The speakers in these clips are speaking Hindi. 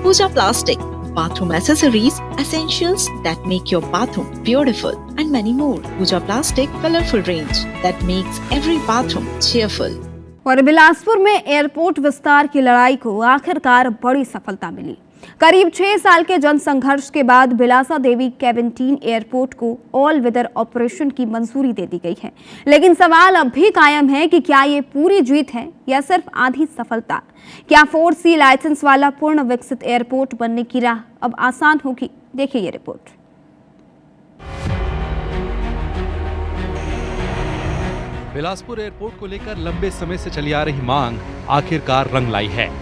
Pooja Plastic, bathroom accessories, essentials that make your bathroom beautiful, and many more. Pooja Plastic colorful range that makes every bathroom cheerful. और बिलासपुर में एयरपोर्ट विस्तार की लड़ाई को आखिरकार बड़ी सफलता मिली। करीब 6 साल के जन संघर्ष के बाद बिलासा देवी कैंटीन एयरपोर्ट को ऑल वेदर ऑपरेशन की मंजूरी दे दी गई है। लेकिन सवाल अब भी कायम है कि क्या ये पूरी जीत है या सिर्फ आधी सफलता? क्या 4C लाइसेंस वाला पूर्ण विकसित एयरपोर्ट बनने की राह अब आसान होगी? देखिए ये रिपोर्ट। बिलासपुर एयरपोर्ट को लेकर लंबे समय से चली आ रही मांग आखिरकार रंग लाई है।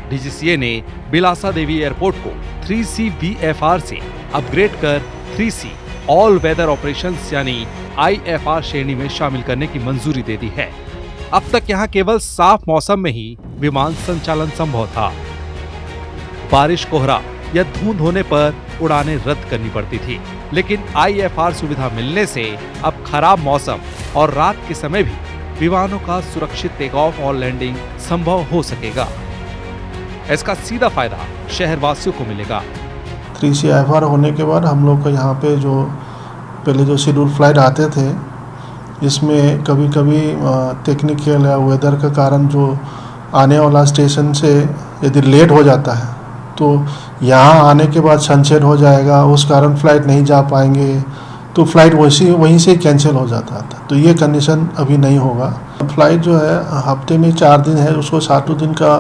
डीजीसीए ने बिलासा देवी एयरपोर्ट को 3C VFR से अपग्रेड कर 3C ऑल वेदर ऑपरेशंस यानी IFR श्रेणी में शामिल करने की मंजूरी दे दी है। अब तक यहां केवल साफ मौसम में ही विमान संचालन संभव था। बारिश, कोहरा या धुंध होने पर उड़ानें रद्द करनी पड़ती थी, लेकिन IFR सुविधा मिलने से अब खराब मौसम और रात के समय भी विमानों का सुरक्षित टेक ऑफ और लैंडिंग संभव हो सकेगा। इसका सीधा फायदा शहरवासियों को मिलेगा। 3C IFR होने के बाद हम लोग को यहाँ पे जो पहले जो शेड्यूल फ्लाइट आते थे, इसमें कभी कभी टेक्निकल या वेदर के कारण जो आने वाला स्टेशन से यदि लेट हो जाता है तो यहाँ आने के बाद सनसेट हो जाएगा, उस कारण फ्लाइट नहीं जा पाएंगे, तो फ्लाइट वहीं से कैंसिल हो जाता था। तो ये कंडीशन अभी नहीं होगा। फ्लाइट जो है हफ्ते में 4 दिन है, उसको 7 दिन का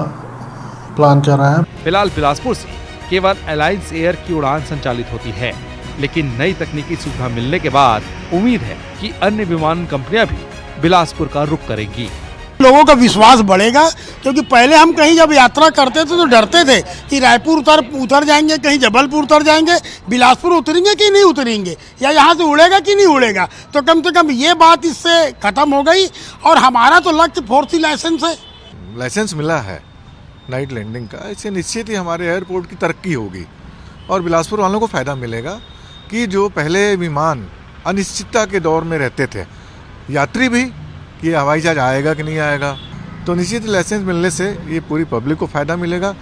प्लान कर रहा है। फिलहाल बिलासपुर से केवल अलायंस एयर की उड़ान संचालित होती है, लेकिन नई तकनीकी सुविधा मिलने के बाद उम्मीद है कि अन्य विमान कंपनियां भी बिलासपुर का रुख करेंगी। लोगों का विश्वास बढ़ेगा, क्योंकि पहले हम कहीं जब यात्रा करते थे तो डरते थे कि रायपुर उतर जाएंगे, कहीं जबलपुर उतर जाएंगे, बिलासपुर उतरेंगे कि नहीं उतरेंगे, या यहाँ से उड़ेगा कि नहीं उड़ेगा। तो कम से कम ये बात इससे खत्म हो गई। और हमारा तो लक्ष्य 4C लाइसेंस है। लाइसेंस मिला है नाइट लैंडिंग का, इससे निश्चित ही हमारे एयरपोर्ट की तरक्की होगी और बिलासपुर वालों को फ़ायदा मिलेगा कि जो पहले विमान अनिश्चितता के दौर में रहते थे, यात्री भी कि हवाई जहाज आएगा कि नहीं आएगा, तो निश्चित लाइसेंस मिलने से ये पूरी पब्लिक को फायदा मिलेगा।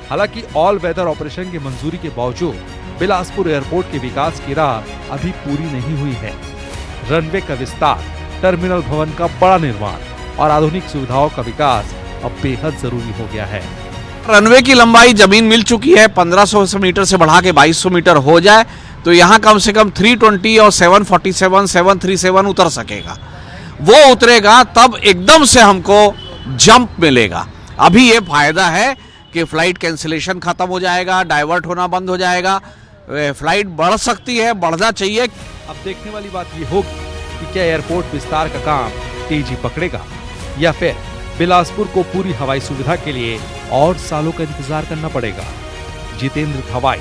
हालांकि ऑल वेदर ऑपरेशन की मंजूरी के बावजूद बिलासपुर एयरपोर्ट के विकास की राह अभी पूरी नहीं हुई है। रनवे का विस्तार, टर्मिनल भवन का बड़ा निर्माण और आधुनिक सुविधाओं का विकास अब बेहद जरूरी हो गया है। रनवे की लंबाई जमीन मिल चुकी है, 1500 मीटर से बढ़ा के 2200 मीटर हो जाए तो यहाँ कम से कम 320 और 747, 737 उतर सकेगा। वो उतरेगा तब एकदम से हमको जंप मिलेगा। अभी ये फायदा है कि फ्लाइट कैंसिलेशन खत्म हो जाएगा, डाइवर्ट होना बंद हो जाएगा, फ्लाइट बढ़ सकती है, बढ़ना चाहिए। अब देखने वाली बात ये होगी कि क्या एयरपोर्ट विस्तार का काम तेजी पकड़ेगा या फिर बिलासपुर को पूरी हवाई सुविधा के लिए और सालों का इंतजार करना पड़ेगा। जितेंद्र हवाई,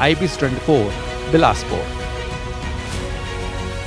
IBS 24, बिलासपुर।